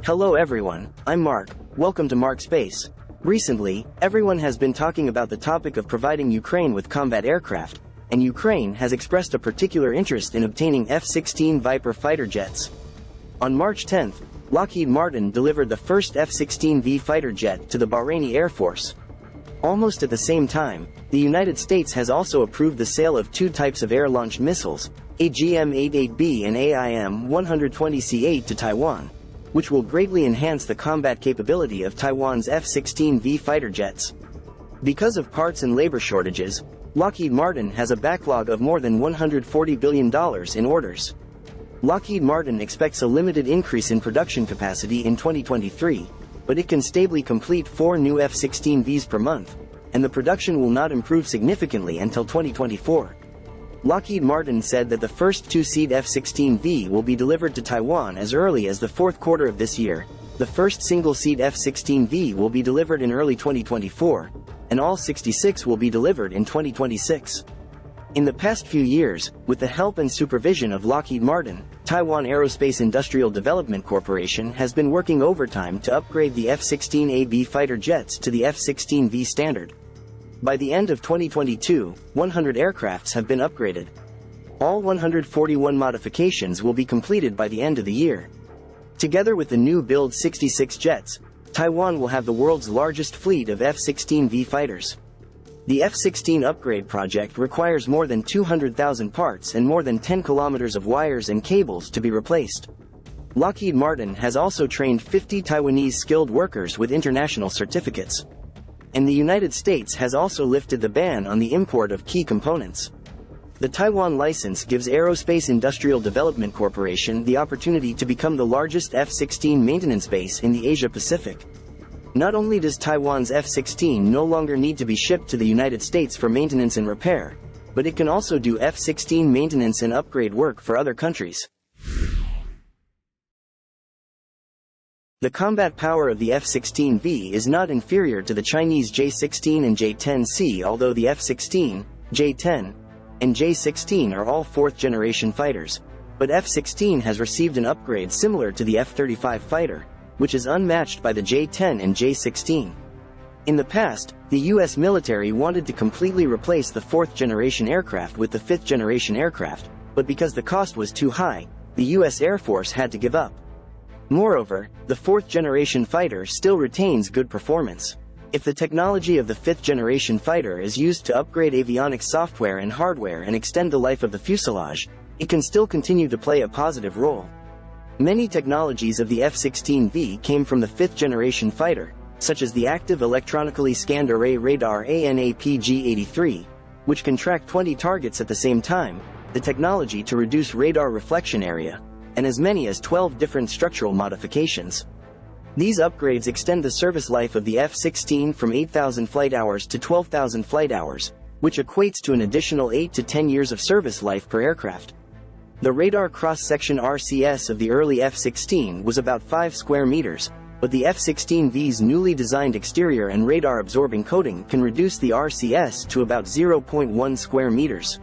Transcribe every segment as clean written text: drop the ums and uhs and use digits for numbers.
Hello everyone, I'm Mark. Welcome to Mark Space. Recently, everyone has been talking about the topic of providing Ukraine with combat aircraft, and Ukraine has expressed a particular interest in obtaining F-16 Viper fighter jets. On March 10, Lockheed Martin delivered the first F-16V fighter jet to the Bahraini Air Force. Almost at the same time, the United States has also approved the sale of two types of air-launched missiles, AGM-88B and AIM-120C8 to Taiwan, which will greatly enhance the combat capability of Taiwan's F-16V fighter jets. Because of parts and labor shortages, Lockheed Martin has a backlog of more than $140 billion in orders. Lockheed Martin expects a limited increase in production capacity in 2023, but it can stably complete 4 new F-16Vs per month, and the production will not improve significantly until 2024. Lockheed Martin said that the first two-seat F-16V will be delivered to Taiwan as early as the fourth quarter of this year, the first single-seat F-16V will be delivered in early 2024, and all 66 will be delivered in 2026. In the past few years, with the help and supervision of Lockheed Martin, Taiwan Aerospace Industrial Development Corporation has been working overtime to upgrade the F-16AB fighter jets to the F-16V standard. By the end of 2022, 100 aircrafts have been upgraded. All 141 modifications will be completed by the end of the year. Together with the new build 66 jets, Taiwan will have the world's largest fleet of F-16V fighters. The F-16 upgrade project requires more than 200,000 parts and more than 10 kilometers of wires and cables to be replaced. Lockheed Martin has also trained 50 Taiwanese skilled workers with international certificates. And the United States has also lifted the ban on the import of key components. The Taiwan license gives Aerospace Industrial Development Corporation the opportunity to become the largest F-16 maintenance base in the Asia-Pacific. Not only does Taiwan's F-16 no longer need to be shipped to the United States for maintenance and repair, but it can also do F-16 maintenance and upgrade work for other countries. The combat power of the F-16V is not inferior to the Chinese J-16 and J-10C, although the F-16, J-10, and J-16 are all fourth-generation fighters, but F-16 has received an upgrade similar to the F-35 fighter, which is unmatched by the J-10 and J-16. In the past, the U.S. military wanted to completely replace the fourth-generation aircraft with the fifth-generation aircraft, but because the cost was too high, the U.S. Air Force had to give up. Moreover, the fourth-generation fighter still retains good performance. If the technology of the fifth-generation fighter is used to upgrade avionics software and hardware and extend the life of the fuselage, it can still continue to play a positive role. Many technologies of the F-16V came from the fifth-generation fighter, such as the Active Electronically Scanned Array Radar ANAPG-83, which can track 20 targets at the same time, the technology to reduce radar reflection area, and as many as 12 different structural modifications. These upgrades extend the service life of the F-16 from 8,000 flight hours to 12,000 flight hours, which equates to an additional 8 to 10 years of service life per aircraft. The radar cross-section RCS of the early F-16 was about 5 square meters, but the F-16V's newly designed exterior and radar-absorbing coating can reduce the RCS to about 0.1 square meters.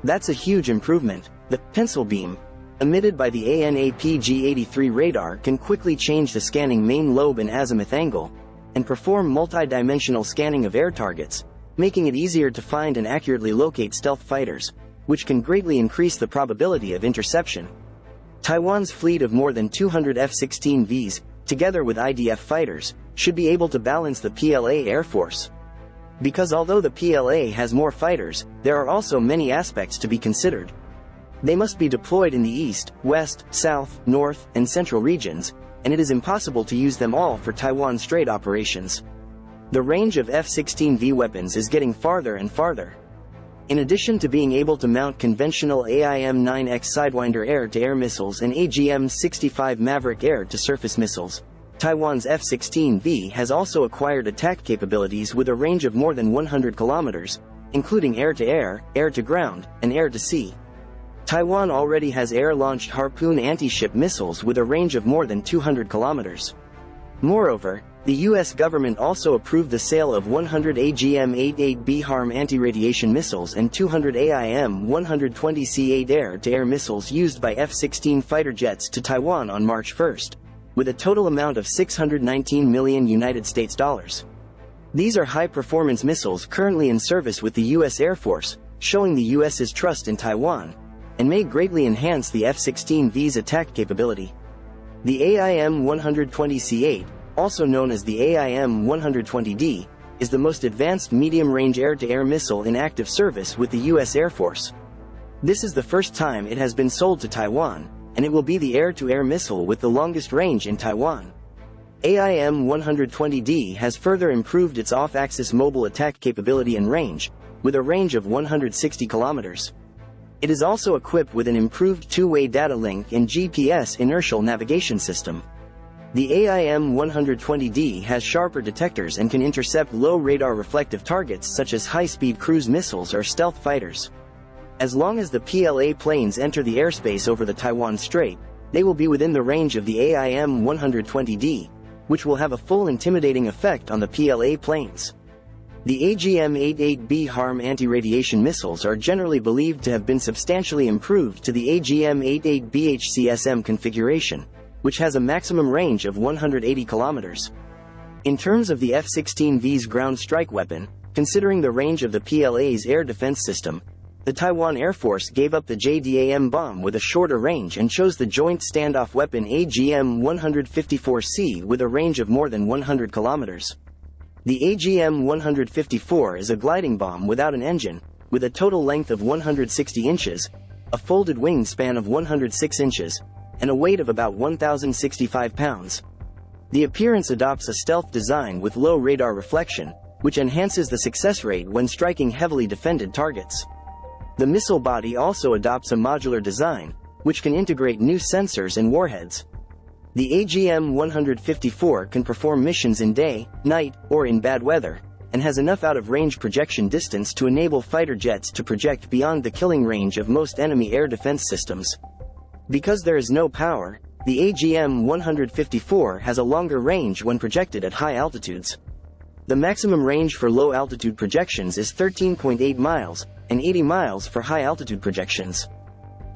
That's a huge improvement. The pencil beam emitted by the ANAPG-83 radar can quickly change the scanning main lobe and azimuth angle, and perform multi-dimensional scanning of air targets, making it easier to find and accurately locate stealth fighters, which can greatly increase the probability of interception. Taiwan's fleet of more than 200 F-16Vs, together with IDF fighters, should be able to balance the PLA Air Force. Because although the PLA has more fighters, there are also many aspects to be considered. They must be deployed in the east, west, south, north, and central regions, and it is impossible to use them all for Taiwan Strait operations. The range of F-16V weapons is getting farther and farther. In addition to being able to mount conventional AIM-9X Sidewinder air-to-air missiles and AGM-65 Maverick air-to-surface missiles, Taiwan's F-16V has also acquired attack capabilities with a range of more than 100 kilometers, including air-to-air, air-to-ground, and air-to-sea. Taiwan already has air-launched Harpoon anti-ship missiles with a range of more than 200 kilometers. Moreover, the U.S. government also approved the sale of 100 AGM-88B HARM anti-radiation missiles and 200 AIM-120C8 air-to-air missiles used by F-16 fighter jets to Taiwan on March 1. with a total amount of $619 million United States dollars. These are high-performance missiles currently in service with the U.S. Air Force, showing the U.S.'s trust in Taiwan, and may greatly enhance the F-16V's attack capability. The AIM-120C8, also known as the AIM-120D, is the most advanced medium-range air-to-air missile in active service with the U.S. Air Force. This is the first time it has been sold to Taiwan, and it will be the air-to-air missile with the longest range in Taiwan. AIM-120D has further improved its off-axis mobile attack capability and range, with a range of 160 kilometers. It is also equipped with an improved two-way data link and GPS inertial navigation system. The AIM-120D has sharper detectors and can intercept low radar reflective targets such as high-speed cruise missiles or stealth fighters. As long as the PLA planes enter the airspace over the Taiwan Strait, they will be within the range of the AIM-120D, which will have a full intimidating effect on the PLA planes. The AGM-88B HARM anti-radiation missiles are generally believed to have been substantially improved to the AGM-88B HCSM configuration, which has a maximum range of 180 kilometers. In terms of the F-16V's ground strike weapon, considering the range of the PLA's air defense system, the Taiwan Air Force gave up the JDAM bomb with a shorter range and chose the Joint Standoff Weapon AGM-154C with a range of more than 100 kilometers. The AGM-154 is a gliding bomb without an engine, with a total length of 160 inches, a folded wingspan of 106 inches, and a weight of about 1,065 pounds. The appearance adopts a stealth design with low radar reflection, which enhances the success rate when striking heavily defended targets. The missile body also adopts a modular design, which can integrate new sensors and warheads. The AGM-154 can perform missions in day, night, or in bad weather, and has enough out-of-range projection distance to enable fighter jets to project beyond the killing range of most enemy air defense systems. Because there is no power, the AGM-154 has a longer range when projected at high altitudes. The maximum range for low-altitude projections is 13.8 miles, and 80 miles for high-altitude projections.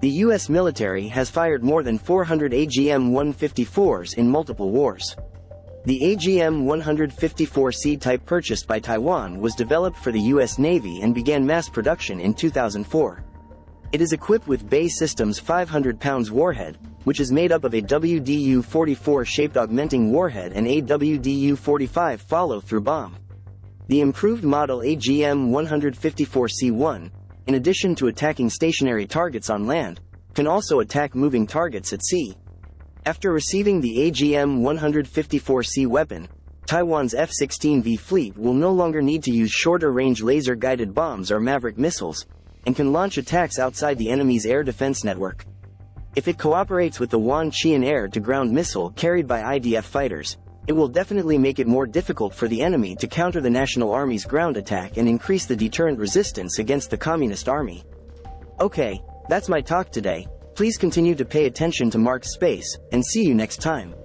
The U.S. military has fired more than 400 AGM-154s in multiple wars. The AGM-154C type purchased by Taiwan was developed for the U.S. Navy and began mass production in 2004. It is equipped with BAE Systems 500 pounds warhead, which is made up of a WDU-44 shaped augmenting warhead and a WDU-45 follow-through bomb. The improved model AGM-154C1, in addition to attacking stationary targets on land, can also attack moving targets at sea. After receiving the AGM-154C weapon, Taiwan's F-16V fleet will no longer need to use shorter-range laser-guided bombs or Maverick missiles, and can launch attacks outside the enemy's air defense network. If it cooperates with the Wan Qian air-to-ground missile carried by IDF fighters, it will definitely make it more difficult for the enemy to counter the National Army's ground attack and increase the deterrent resistance against the Communist Army. Okay, that's my talk today. Please continue to pay attention to Mark's Space, and see you next time.